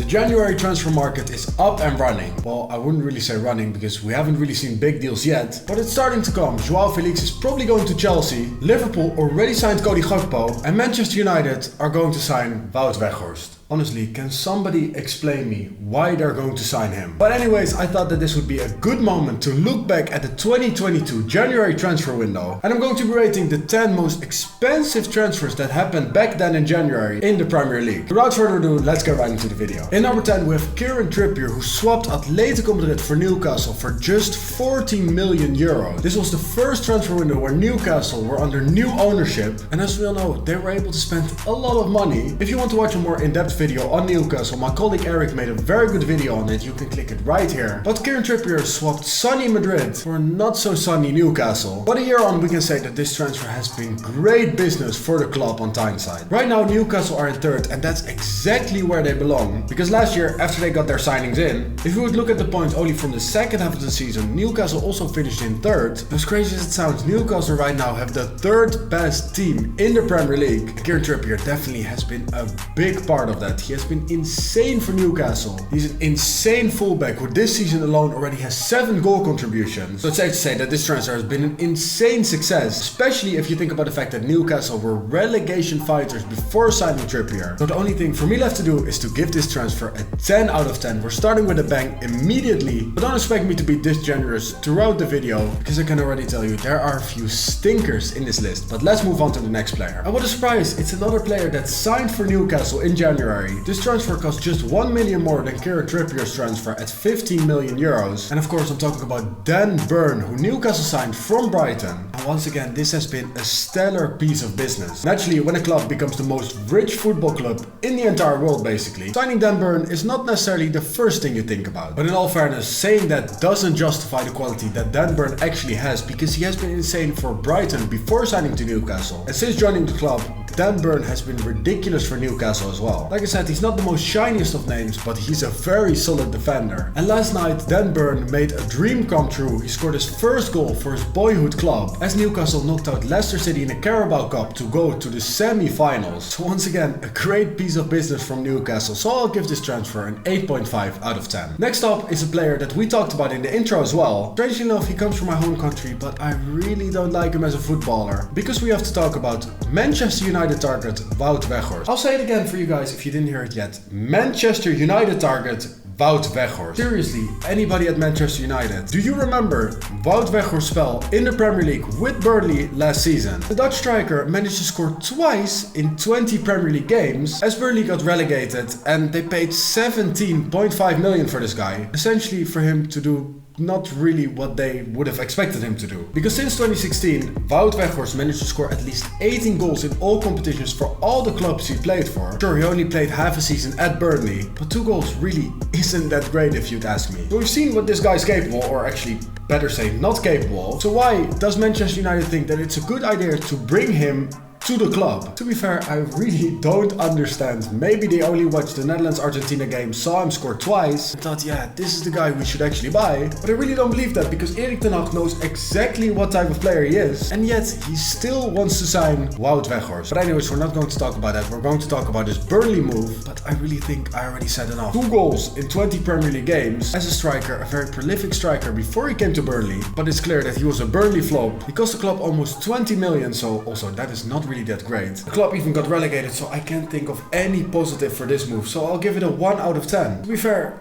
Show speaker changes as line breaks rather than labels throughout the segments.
January transfer market is up and running. Well, I wouldn't really say running because we haven't really seen big deals yet, but it's starting to come. Joao Felix is probably going to Chelsea, Liverpool already signed Cody Gakpo, and Manchester United are going to sign Wout Weghorst. Honestly, can somebody explain me why they're going to sign him? But anyways, I thought that this would be a good moment to look back at the 2022 January transfer window. And I'm going to be rating the 10 most expensive transfers that happened back then in January in the Premier League. Without further ado, let's get right into the video. In number 10 we have Kieran Trippier, who swapped Atletico Madrid for Newcastle for just 14 million euros. This was the first transfer window where Newcastle were under new ownership, and as we all know, they were able to spend a lot of money. If you want to watch a more in-depth video on Newcastle, my colleague Eric made a very good video on it, you can click it right here. But Kieran Trippier swapped sunny Madrid for not so sunny Newcastle. But a year on, we can say that this transfer has been great business for the club on Tyneside. Right now Newcastle are in third, and that's exactly where they belong, because last year after they got their signings in, if you would look at the points only from the second half of the season, Newcastle also finished in third. As crazy as it sounds, Newcastle right now have the third best team in the Premier League. Kieran Trippier definitely has been a big part of that. He has been insane for Newcastle. He's an insane fullback who this season alone already has 7 goal contributions. So it's safe to say that this transfer has been an insane success, especially if you think about the fact that Newcastle were relegation fighters before signing Trippier. So the only thing for me left to do is to give this transfer a 10 out of 10. We're starting with a bang immediately, but don't expect me to be this generous throughout the video, because I can already tell you there are a few stinkers in this list. But let's move on to the next player. And what a surprise, it's another player that signed for Newcastle in January. This transfer cost just 1 million more than Kieran Trippier's transfer at 15 million euros. And of course I'm talking about Dan Burn, who Newcastle signed from Brighton. And once again, this has been a stellar piece of business. Naturally, when a club becomes the most rich football club in the entire world basically, signing Dan Burn is not necessarily the first thing you think about. But in all fairness, saying that doesn't justify the quality that Dan Burn actually has, because he has been insane for Brighton before signing to Newcastle. And since joining the club, Dan Burn has been ridiculous for Newcastle as well. Like I said, he's not the most shiniest of names, but he's a very solid defender. And last night, Dan Burn made a dream come true. He scored his first goal for his boyhood club as Newcastle knocked out Leicester City in the Carabao Cup to go to the semi-finals. So once again, a great piece of business from Newcastle. So I'll give this transfer an 8.5 out of 10. Next up is a player that we talked about in the intro as well. Strangely enough, he comes from my home country, but I really don't like him as a footballer, because we have to talk about Manchester United target Wout Weghorst. I'll say it again for you guys if you didn't hear it yet. Manchester United target Wout Weghorst. Seriously, anybody at Manchester United, do you remember Wout Weghorst's spell in the Premier League with Burnley last season? The Dutch striker managed to score twice in 20 Premier League games as Burnley got relegated, and they paid 17.5 million for this guy. Essentially for him to do not really what they would have expected him to do. Because since 2016, Wout Weghorst managed to score at least 18 goals in all competitions for all the clubs he played for. Sure, he only played half a season at Burnley, but 2 goals really isn't that great if you'd ask me. So we've seen what this guy's capable, or actually better say not capable of. So why does Manchester United think that it's a good idea to bring him to the club? To be fair, I really don't understand. Maybe they only watched the Netherlands-Argentina game, saw him score twice, and thought, yeah, this is the guy we should actually buy. But I really don't believe that, because Erik ten Hag knows exactly what type of player he is, and yet he still wants to sign Wout Weghorst. But anyways, we're not going to talk about that. We're going to talk about this Burnley move, but I really think I already said enough. 2 goals in 20 Premier League games as a striker, a very prolific striker before he came to Burnley, but it's clear that he was a Burnley flop. He cost the club almost 20 million, so also that is not really that great. The club even got relegated, so I can't think of any positive for this move, so I'll give it a 1 out of 10. To be fair,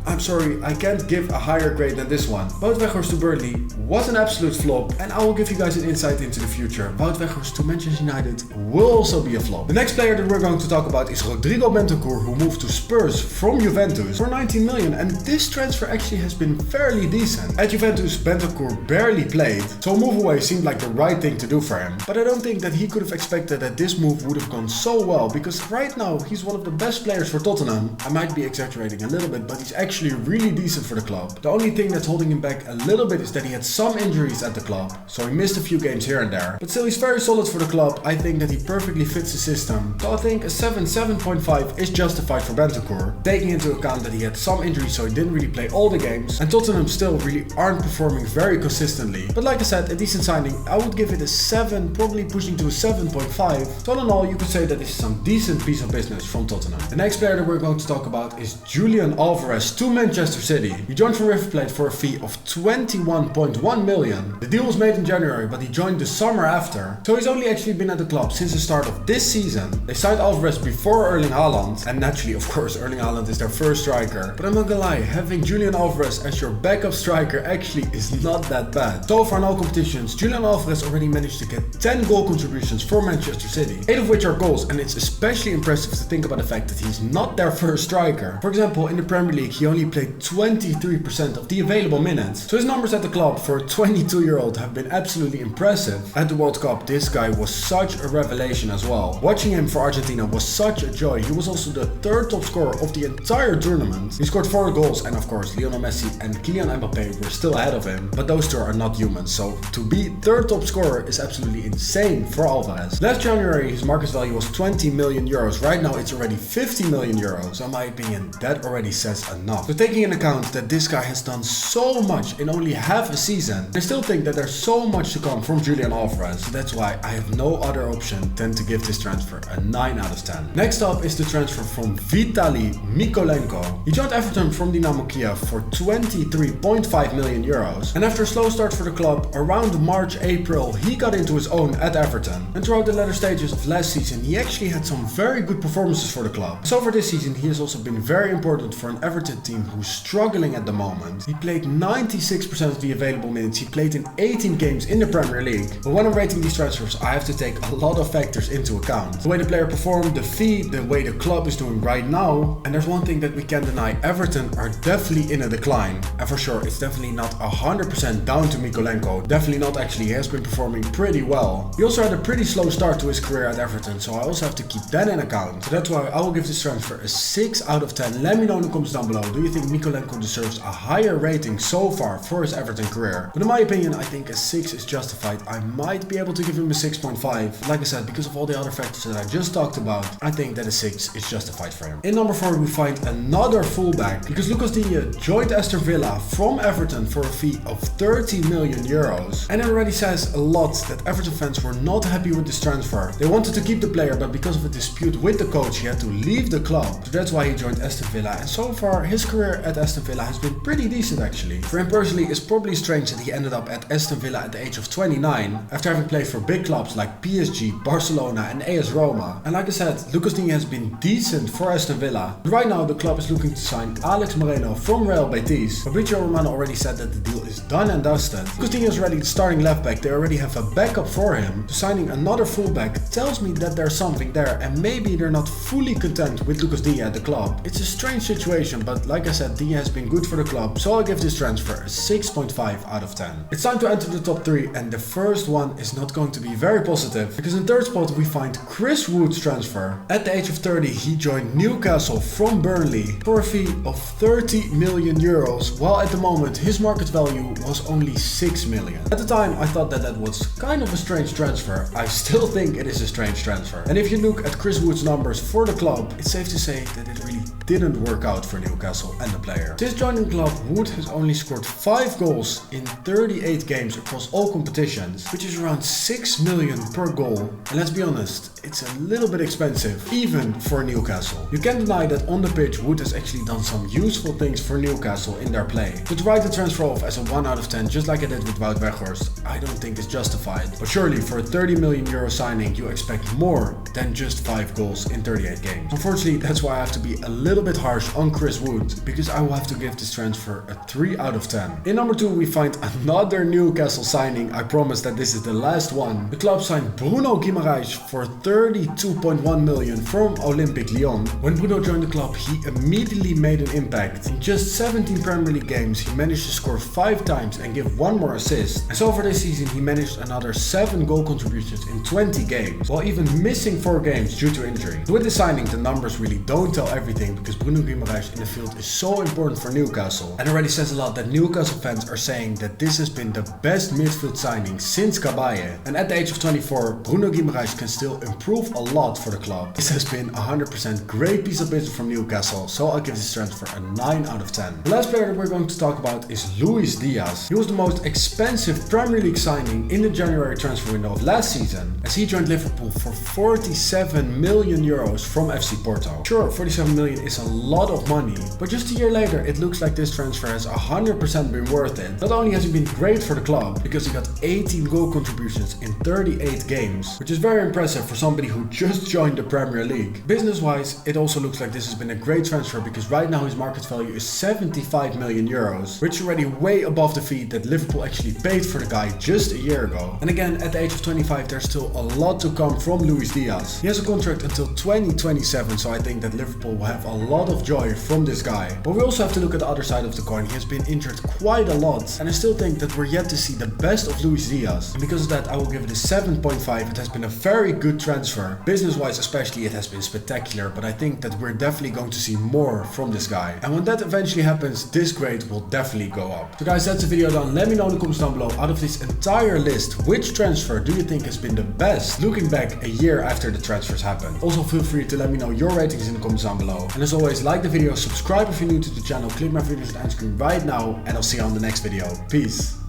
I'm sorry, I can't give a higher grade than this one. Wout Weghorst to Burnley was an absolute flop, and I will give you guys an insight into the future. Wout Weghorst to Manchester United will also be a flop. The next player that we're going to talk about is Rodrigo Bentancur, who moved to Spurs from Juventus for 19 million, and this transfer actually has been fairly decent. At Juventus, Bentancur barely played, so a move away seemed like the right thing to do for him. But I don't think that he could have expected that this move would have gone so well, because right now he's one of the best players for Tottenham. I might be exaggerating a little bit, but he's actually actually really decent for the club. The only thing that's holding him back a little bit is that he had some injuries at the club, so he missed a few games here and there. But still, he's very solid for the club. I think that he perfectly fits the system. So I think a 7.5 is justified for Bentancur, taking into account that he had some injuries, so he didn't really play all the games, and Tottenham still really aren't performing very consistently. But like I said, a decent signing. I would give it a 7, probably pushing to a 7.5. So all in all, you could say that this is some decent piece of business from Tottenham. The next player that we're going to talk about is Julian Alvarez to Manchester City. He joined from River Plate for a fee of 21.1 million. The deal was made in January, but he joined the summer after. So he's only actually been at the club since the start of this season. They signed Alvarez before Erling Haaland, and naturally, of course, Erling Haaland is their first striker. But I'm not gonna lie, having Julian Alvarez as your backup striker actually is not that bad. So far in all competitions, Julian Alvarez already managed to get 10 goal contributions for Manchester City, 8 of which are goals, and it's especially impressive to think about the fact that he's not their first striker. For example, in the Premier League, he only played 23% of the available minutes. So his numbers at the club for a 22-year-old have been absolutely impressive. At the World Cup, this guy was such a revelation as well. Watching him for Argentina was such a joy. He was also the 3rd top scorer of the entire tournament. He scored 4 goals, and of course, Lionel Messi and Kylian Mbappe were still ahead of him, but those two are not humans, so to be 3rd top scorer is absolutely insane for Alvarez. Last January, his market value was 20 million euros. Right now, it's already 50 million euros. So in my opinion, that already says enough. So taking into account that this guy has done so much in only half a season, I still think that there's so much to come from Julian Alvarez. So that's why I have no other option than to give this transfer a 9 out of 10. Next up is the transfer from Vitali Mykolenko. He joined Everton from Dynamo Kiev for 23.5 million euros. And after a slow start for the club, around March-April, he got into his own at Everton. And throughout the latter stages of last season, he actually had some very good performances for the club. So for this season, he has also been very important for an Everton team who's struggling at the moment. He played 96% of the available minutes. He played in 18 games in the Premier League. But when I'm rating these transfers, I have to take a lot of factors into account. The way the player performed, the fee, the way the club is doing right now. And there's one thing that we can't deny, Everton are definitely in a decline. And for sure, it's definitely not 100% down to Mykolenko. Definitely not actually, he has been performing pretty well. He also had a pretty slow start to his career at Everton, so I also have to keep that in account. So that's why I will give this transfer a 6 out of 10. Let me know in the comments down below, do you think Mykolenko deserves a higher rating so far for his Everton career? But in my opinion, I think a 6 is justified. I might be able to give him a 6.5. Like I said, because of all the other factors that I just talked about, I think that a 6 is justified for him. In number 4, we find another fullback, because Lucas Digne joined Aston Villa from Everton for a fee of 30 million euros. And it already says a lot that Everton fans were not happy with this transfer. They wanted to keep the player, but because of a dispute with the coach, he had to leave the club. So that's why he joined Aston Villa, and so far his career at Aston Villa has been pretty decent actually. For him personally, it's probably strange that he ended up at Aston Villa at the age of 29, after having played for big clubs like PSG, Barcelona and AS Roma. And like I said, Lucas Digne has been decent for Aston Villa. But right now the club is looking to sign Alex Moreno from Real Betis. Fabrizio Romano already said that the deal is done and dusted. Lucas Digne is already the starting left back, they already have a backup for him. So signing another fullback tells me that there's something there, and maybe they're not fully content with Lucas Digne at the club. It's a strange situation, but like I said, Digne has been good for the club, so I'll give this transfer a 6.5 out of 10. It's time to enter the top 3, and the first one is not going to be very positive, because in 3rd spot we find Chris Wood's transfer. At the age of 30, he joined Newcastle from Burnley for a fee of 30 million euros, while at the moment his market value was only 6 million. At the time I thought that that was kind of a strange transfer. I still think it is a strange transfer. And if you look at Chris Wood's numbers for the club, it's safe to say that it really didn't work out for Newcastle and the player. Since joining the club, Wood has only scored 5 goals in 38 games across all competitions, which is around 6 million per goal. And let's be honest, it's a little bit expensive, even for Newcastle. You can't deny that on the pitch, Wood has actually done some useful things for Newcastle in their play. But to write the transfer off as a 1 out of 10, just like I did with Wout Weghorst, I don't think is justified. But surely for a 30 million euro signing, you expect more than just 5 goals in 38 games. Unfortunately, that's why I have to be a little bit harsh on Chris Wood, because I will have to give this transfer a 3 out of 10. In number 2, we find another Newcastle signing. I promise that this is the last one. The club signed Bruno Guimaraes for 32.1 million from Olympique Lyon. When Bruno joined the club, he immediately made an impact. In just 17 Premier League games, he managed to score 5 times and give 1 more assist. And so for this season, he managed another 7 goal contributions in 20 games, while even missing 4 games due to injury. So with this signing, the numbers really don't tell everything, because Bruno Guimaraes in the field is is so important for Newcastle. And already says a lot that Newcastle fans are saying that this has been the best midfield signing since Cabaye. And at the age of 24, Bruno Guimaraes can still improve a lot for the club. This has been 100% great piece of business from Newcastle, so I'll give this transfer a 9 out of 10. The last player that we're going to talk about is Luis Diaz. He was the most expensive Premier League signing in the January transfer window of last season, as he joined Liverpool for 47 million euros from FC Porto. Sure, 47 million is a lot of money, but just a year later it looks like this transfer has 100% been worth it. Not only has he been great for the club, because he got 18 goal contributions in 38 games, which is very impressive for somebody who just joined the Premier League. Business-wise, it also looks like this has been a great transfer, because right now his market value is 75 million euros, which is already way above the fee that Liverpool actually paid for the guy just a year ago. And again, at the age of 25, there's still a lot to come from Luis Diaz. He has a contract until 2027, so I think that Liverpool will have a lot of joy from this guy. But we also have to look at the other side of the coin. He has been injured quite a lot, and I still think that we're yet to see the best of Luis Diaz. And because of that, I will give it a 7.5. It has been a very good transfer. Business-wise especially, it has been spectacular, but I think that we're definitely going to see more from this guy. And when that eventually happens, this grade will definitely go up. So guys, that's the video done. Let me know in the comments down below, out of this entire list, which transfer do you think has been the best looking back a year after the transfers happened? Also feel free to let me know your ratings in the comments down below. And as always, like the video, subscribe if you're new to the channel, click my videos on the end screen right now, and I'll see you on the next video. Peace.